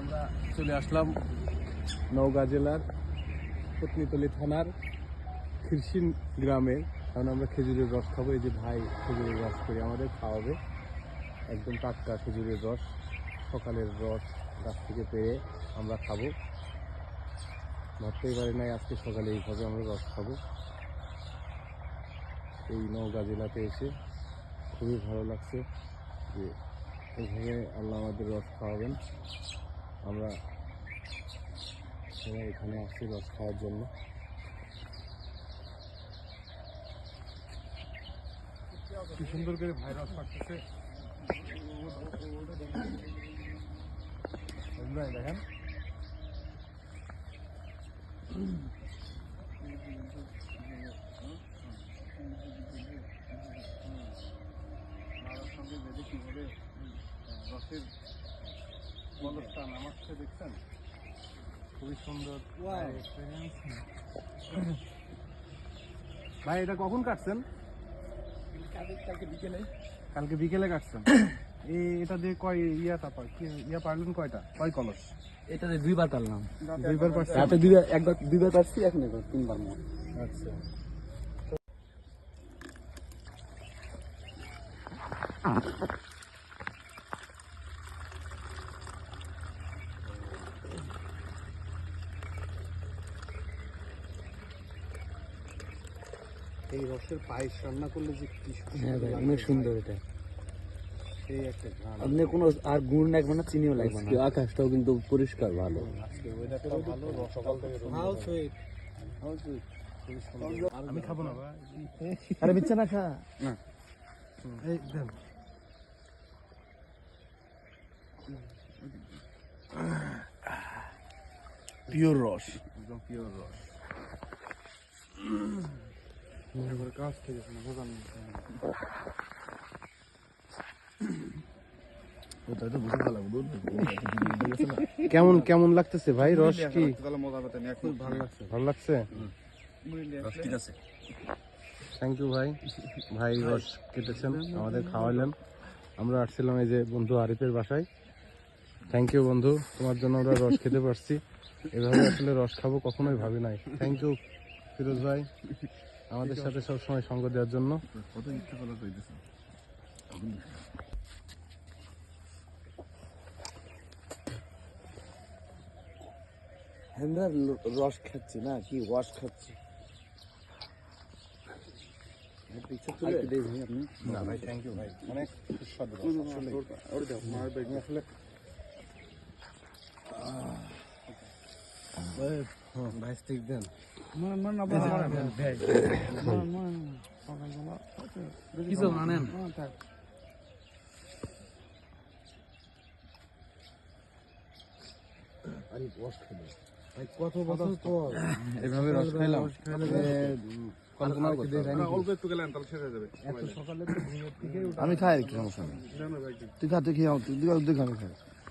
আমরা চলে আসলাম নওগাঁ জেলার পত্নীতলী থানার খিরসিন গ্রামে। কারণ আমরা খেজুরের রস খাবো। এই যে ভাই খেজুরের রস করে আমাদের খাওয়াবে, একদম টাটকা খেজুরের রস, সকালের রস গাছ থেকে পেয়ে আমরা খাবো। ভাবতেই পারি নাই আজকে সকালে এইভাবে আমরা রস খাবো। এই নওগাঁ জেলাতে এসে খুবই ভালো লাগছে যে এইভাবে আল্লাহ আমাদের রস খাওয়াবেন। আমরা সবাই এখানে আসছি রস খাওয়ার জন্য। কি সুন্দর করে ভাই রস পাচ্ছে, দেখেন। কিভাবে রসের বলটা নামাচ্ছে দেখছেন, খুবই সুন্দর এক্সপেরিয়েন্স। ভাই এটা কখন কাটছেন? কালকে বিকেলে কাটছেন। এটা দিয়ে কয় ইয়া পারলেন কয়টা, কয় কলস? এটাতে দুইবার পারলাম। দুইবার পারছেন? রাতে দুইবার পারছি, এখন এবার তিনবার মত। আচ্ছা। এই রসের পায়েস রান্না করলে যে কি অনেক সুন্দর। এটা সেই একটা ঘ্রাণ। আপনি কোনো আর গুড় লাগবে না, চিনিও লাগবে না। আকাশটাও কিন্তু পরিষ্কার ভালো। আজকে ওয়েদারটাও ভালো, সকাল থেকে আমি খাবো না ভাই। আরে বিচ্ছা না খা না। এই দেন। পিওর রস, একদম পিওর রস। কাজ থেকে কেমন কেমন লাগতেছে ভাই রস? কি ভালো লাগছে? থ্যাংক ইউ ভাই। ভাই রস কেটেছেন, আমাদের খাওয়ালেন। আমরা আসছিলাম এই যে বন্ধু আরিফের বাসায়। থ্যাংক ইউ বন্ধু, তোমার জন্য আমরা রস খেতে পারছি। এভাবে আসলে রস খাবো কখনোই ভাবি নাই। থ্যাংক ইউ ফিরোজ ভাই, আমাদের সাথে সবসময় সঙ্গ দেওয়ার জন্য। আমরা রস খাচ্ছি না, কি ওয়াশ খাচ্ছি। না ভাই, থ্যাংক ইউ ভাই, অনেক সুস্বাদু আসলে। ভাই স্টিক দেন। কিছু আনেন। কত বছর পর এভাবে রস খাইলাম। আমি খাই আর কি সমস্যা নেই। তুই খাতে খেয়ে তুই আমি খাই।